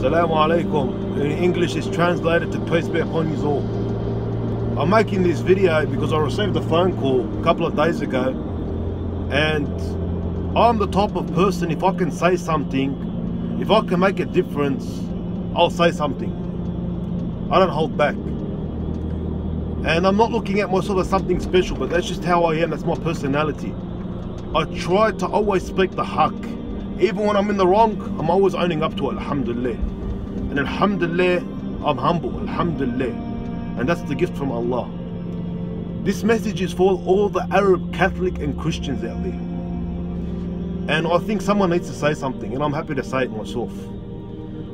Assalamu alaikum. In English is translated to peace be upon you all. I'm making this video because I received a phone call a couple of days ago, and I'm the type of person, if I can say something, if I can make a difference, I'll say something. I don't hold back. And I'm not looking at myself as something special, but that's just how I am. That's my personality. I try to always speak the haqq. Even when I'm in the wrong, I'm always owning up to it, alhamdulillah. And alhamdulillah, I'm humble, alhamdulillah. And that's the gift from Allah. This message is for all the Arab, Catholic and Christians out there. And I think someone needs to say something, and I'm happy to say it myself.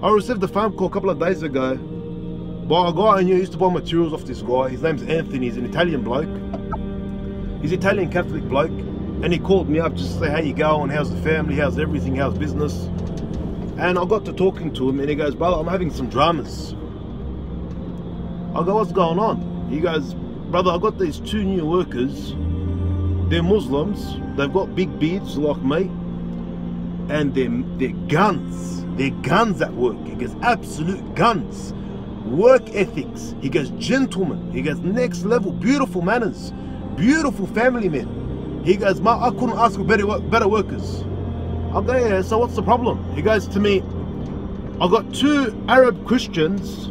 I received a phone call a couple of days ago by a guy I knew. Used to buy materials off this guy. His name's Anthony. He's an Italian bloke. He's an Italian Catholic bloke. And he called me up just to say, how you going, how's the family, how's everything, how's business. And I got to talking to him, and he goes, brother, I'm having some dramas. I go, what's going on? He goes, brother, I got these two new workers. They're Muslims. They've got big beards like me. And they're guns. They're guns at work. He goes, absolute guns. Work ethics. He goes, gentlemen. He goes, next level, beautiful manners. Beautiful family men. He goes, I couldn't ask for better workers. I go, yeah, so what's the problem? He goes to me, I've got two Arab Christians,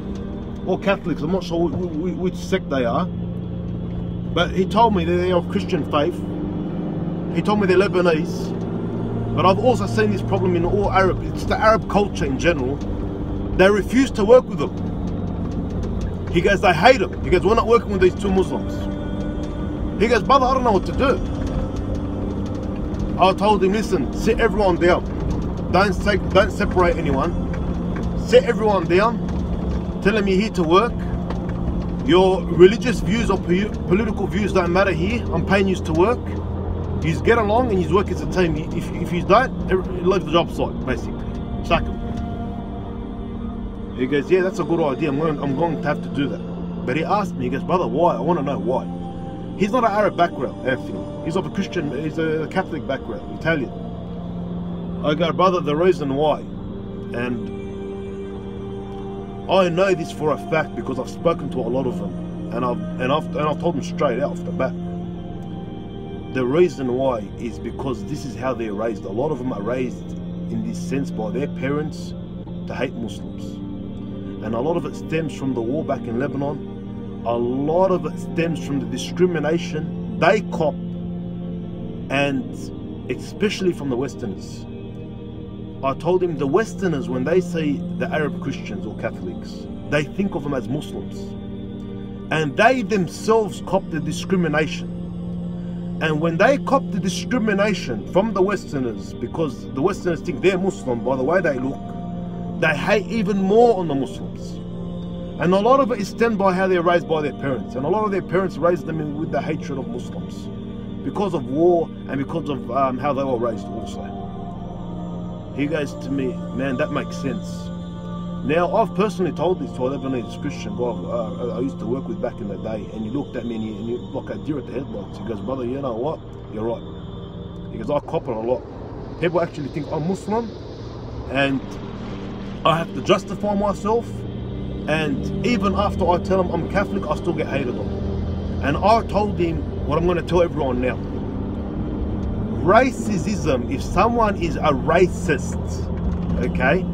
or Catholics, I'm not sure which sect they are, but he told me they're of Christian faith. He told me they're Lebanese, but I've also seen this problem in all Arab, it's the Arab culture in general. They refuse to work with them. He goes, they hate them. He goes, we're not working with these two Muslims. He goes, brother, I don't know what to do. I told him, listen, sit everyone down. Don't separate anyone. Sit everyone down. Tell them you're here to work. Your religious views or political views don't matter here. I'm paying you to work. You get along and you work as a team. If you don't, leave the job site, basically. Sack him. He goes, yeah, that's a good idea. I'm going to have to do that. But he asked me, he goes, brother, why? I want to know why. He's not an Arab background, Anthony. He's of a Christian, he's a Catholic background, Italian. I go, brother, the reason why, and I know this for a fact because I've spoken to a lot of them, and I've told them straight out off the bat. The reason why is because this is how they're raised. A lot of them are raised in this sense by their parents to hate Muslims, and a lot of it stems from the war back in Lebanon. A lot of it stems from the discrimination they cop, and especially from the Westerners. I told him the Westerners, when they say the Arab Christians or Catholics, they think of them as Muslims. And they themselves cop the discrimination. And when they cop the discrimination from the Westerners, because the Westerners think they're Muslim by the way they look, they hate even more on the Muslims. And a lot of it is stemmed by how they're raised by their parents. And a lot of their parents raised them with the hatred of Muslims because of war and because of how they were raised also. He goes to me, man, that makes sense. Now, I've personally told this to a Lebanese Christian guy I used to work with back in the day, and he looked at me and he like a deer at the headlights. He goes, brother, you know what? You're right. He goes, I cop it a lot. People actually think I'm Muslim and I have to justify myself. And even after I tell them I'm Catholic, I still get hated on. And I told him what I'm going to tell everyone now. Racism, if someone is a racist, okay,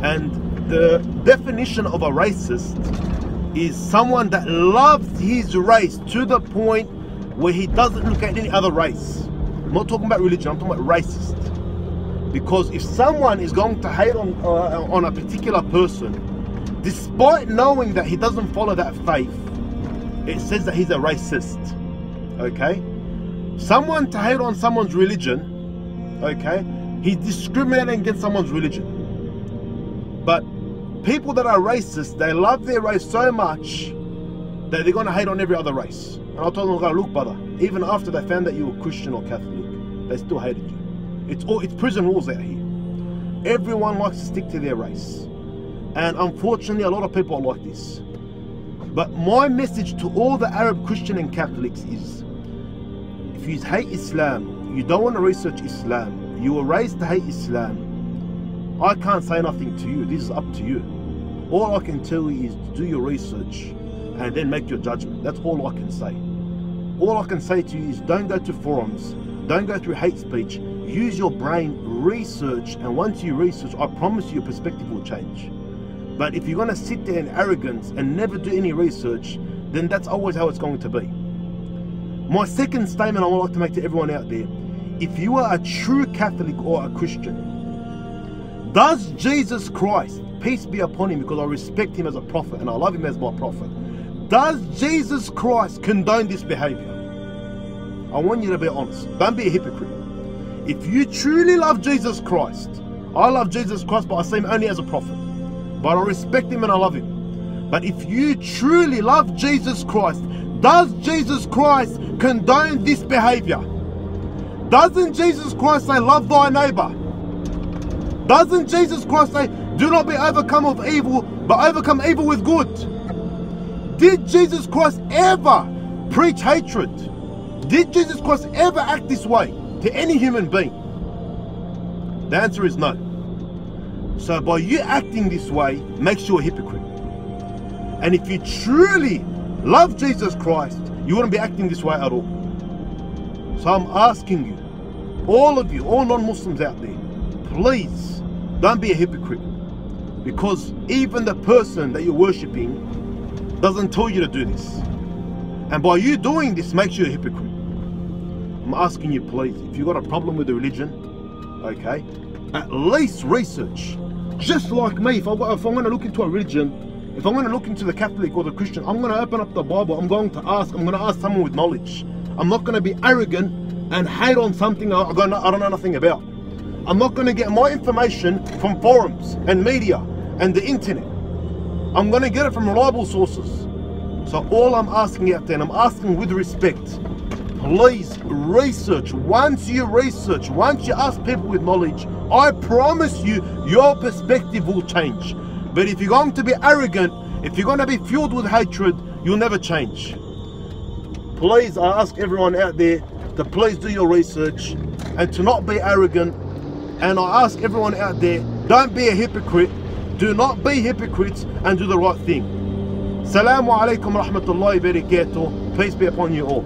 and the definition of a racist is someone that loves his race to the point where he doesn't look at any other race. I'm not talking about religion, I'm talking about racist. Because if someone is going to hate on a particular person, despite knowing that he doesn't follow that faith, it says that he's a racist, okay? Someone to hate on someone's religion, okay, he's discriminating against someone's religion. But people that are racist, they love their race so much that they're going to hate on every other race. And I told them, look, brother, even after they found that you were Christian or Catholic, they still hated you. It's prison rules out here. Everyone likes to stick to their race. And unfortunately, a lot of people are like this. But my message to all the Arab Christian and Catholics is, if you hate Islam, you don't want to research Islam, you were raised to hate Islam, I can't say nothing to you. This is up to you. All I can tell you is do your research and then make your judgment. That's all I can say. All I can say to you is don't go to forums, don't go through hate speech. Use your brain, research, and once you research, I promise you your perspective will change. But if you're going to sit there in arrogance and never do any research, then that's always how it's going to be. My second statement I would like to make to everyone out there, if you are a true Catholic or a Christian, does Jesus Christ, peace be upon him, because I respect him as a prophet and I love him as my prophet, does Jesus Christ condone this behavior? I want you to be honest. Don't be a hypocrite. If you truly love Jesus Christ, I love Jesus Christ, but I see him only as a prophet. But I respect him and I love him. But if you truly love Jesus Christ, does Jesus Christ condone this behavior? Doesn't Jesus Christ say, love thy neighbor? Doesn't Jesus Christ say, do not be overcome of evil, but overcome evil with good? Did Jesus Christ ever preach hatred? Did Jesus Christ ever act this way to any human being? The answer is no. So by you acting this way makes you a hypocrite. And if you truly love Jesus Christ, you wouldn't be acting this way at all. So I'm asking you, all of you, all non-Muslims out there, please don't be a hypocrite. Because even the person that you're worshipping doesn't tell you to do this. And by you doing this makes you a hypocrite. I'm asking you, please, if you've got a problem with the religion, okay, at least research. Just like me, if I'm going to look into a religion, if I'm going to look into the Catholic or the Christian, I'm going to open up the Bible, I'm going to ask someone with knowledge. I'm not going to be arrogant and hate on something I don't know nothing about. I'm not going to get my information from forums and media and the internet. I'm going to get it from reliable sources. So all I'm asking out there, and I'm asking with respect, please research. Once you research, once you ask people with knowledge, I promise you, your perspective will change. But if you're going to be arrogant, if you're going to be fueled with hatred, you'll never change. Please, I ask everyone out there to please do your research and to not be arrogant. And I ask everyone out there, don't be a hypocrite. Do not be hypocrites and do the right thing. Assalamu alaikum wa rahmatullahi wa barakatuh. Peace be upon you all.